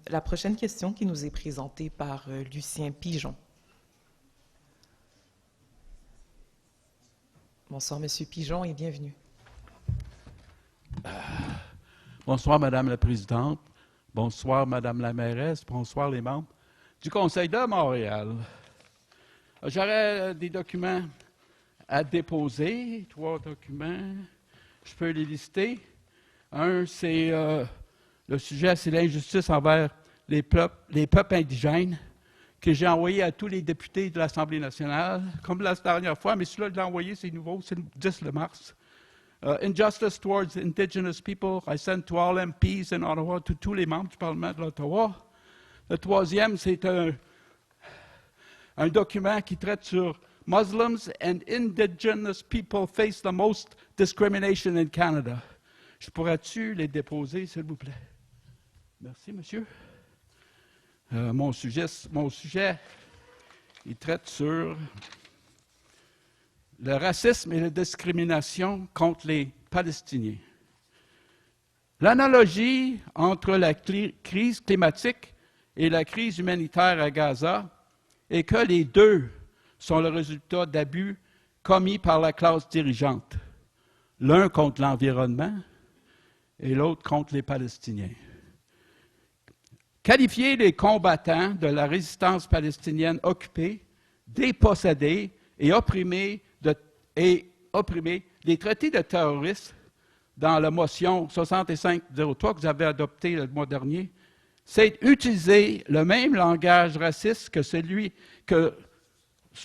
la prochaine question qui nous est présentée par Lucien Pigeon. Bonsoir, Monsieur Pigeon, et bienvenue. Bonsoir, Madame la Présidente. Bonsoir, Madame la mairesse. Bonsoir, les membres du Conseil de Montréal. J'aurais des documents à déposer, 3 documents. Je peux les lister. Un, c'est le sujet, c'est l'injustice envers les peuples indigènes que j'ai envoyé à tous les députés de l'Assemblée nationale, comme la dernière fois, mais celui-là, je l'ai envoyé, c'est nouveau, c'est le 10 mars. Injustice towards Indigenous people, I sent to all MPs in Ottawa, to tous les membres du Parlement de l'Ottawa. Le troisième, c'est un document qui traite sur Muslims and Indigenous people face the most discrimination in Canada. Je pourrais-tu les déposer, s'il vous plaît? Merci, monsieur. Mon sujet, il traite sur le racisme et la discrimination contre les Palestiniens. L'analogie entre la crise climatique et la crise humanitaire à Gaza est que les deux sont le résultat d'abus commis par la classe dirigeante, l'un contre l'environnement et l'autre contre les Palestiniens. Qualifier les combattants de la résistance palestinienne occupés, dépossédés et opprimés, les traités de terroristes dans la motion 6503 que vous avez adoptée le mois dernier, c'est utiliser le même langage raciste que celui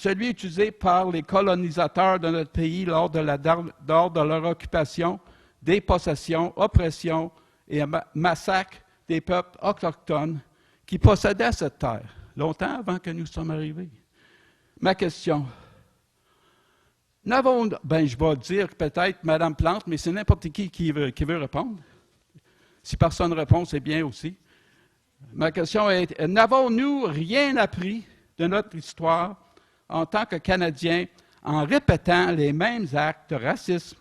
utilisé par les colonisateurs de notre pays lors de leur occupation, dépossession, oppression et massacre des peuples autochtones qui possédaient cette terre, longtemps avant que nous sommes arrivés. Ma question, je vais dire peut-être Mme Plante, mais c'est n'importe qui veut répondre. Si personne ne répond, c'est bien aussi. Ma question est, n'avons-nous rien appris de notre histoire en tant que Canadiens en répétant les mêmes actes de racisme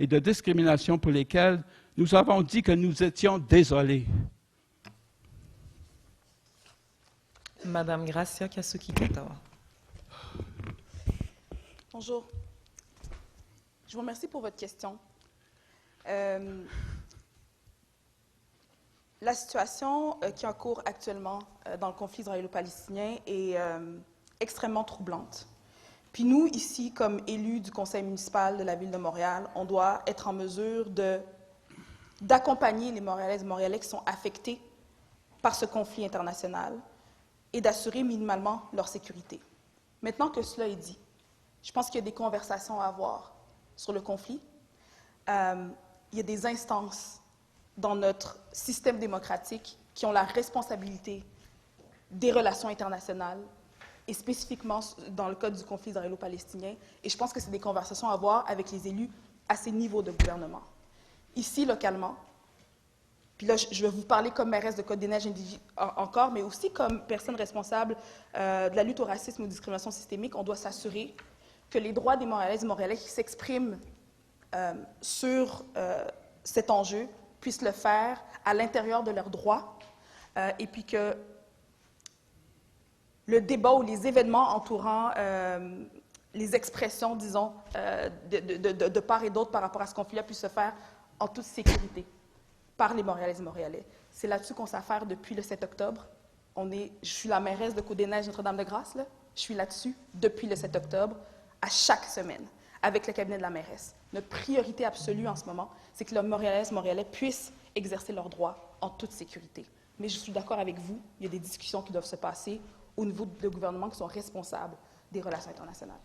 et de discrimination pour lesquels nous avons dit que nous étions désolés? Madame Gracia Kasuki-Katawa. Bonjour. Je vous remercie pour votre question. La situation qui est en cours actuellement dans le conflit israélo-palestinien est extrêmement troublante. Puis nous, ici, comme élus du conseil municipal de la Ville de Montréal, on doit être en mesure d'accompagner les Montréalaises et Montréalais qui sont affectés par ce conflit international et d'assurer minimalement leur sécurité. Maintenant que cela est dit, je pense qu'il y a des conversations à avoir sur le conflit. Il y a des instances dans notre système démocratique qui ont la responsabilité des relations internationales et spécifiquement dans le cas du conflit israélo-palestinien. Et je pense que c'est des conversations à avoir avec les élus à ces niveaux de gouvernement. Ici, localement, puis là, je vais vous parler comme mairesse de Côte-des-Neiges encore, mais aussi comme personne responsable de la lutte au racisme et aux discriminations systémiques, on doit s'assurer que les droits des Montréalaises et Montréalais qui s'expriment sur cet enjeu puissent le faire à l'intérieur de leurs droits et puis que le débat ou les événements entourant les expressions, disons, de part et d'autre par rapport à ce conflit-là puissent se faire en toute sécurité par les Montréalaises et Montréalais. C'est là-dessus qu'on s'affaire depuis le 7 octobre. Je suis la mairesse de Côte-des-Neiges, Notre-Dame-de-Grâce, là. Je suis là-dessus depuis le 7 octobre, à chaque semaine, avec le cabinet de la mairesse. Notre priorité absolue en ce moment, c'est que les Montréalaises et Montréalais puissent exercer leurs droits en toute sécurité. Mais je suis d'accord avec vous, il y a des discussions qui doivent se passer au niveau de gouvernements qui sont responsables des relations internationales.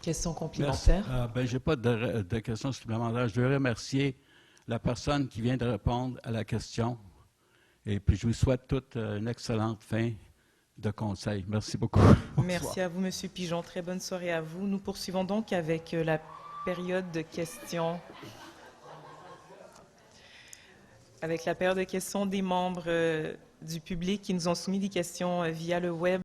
Question complémentaire. Je n'ai pas de questions supplémentaires. Je veux remercier la personne qui vient de répondre à la question. Et puis, je vous souhaite toute une excellente fin de conseil. Merci beaucoup. Merci à vous, M. Pigeon. Très bonne soirée à vous. Nous poursuivons donc avec la période de questions. Avec la période de questions des membres du public qui nous ont soumis des questions via le web.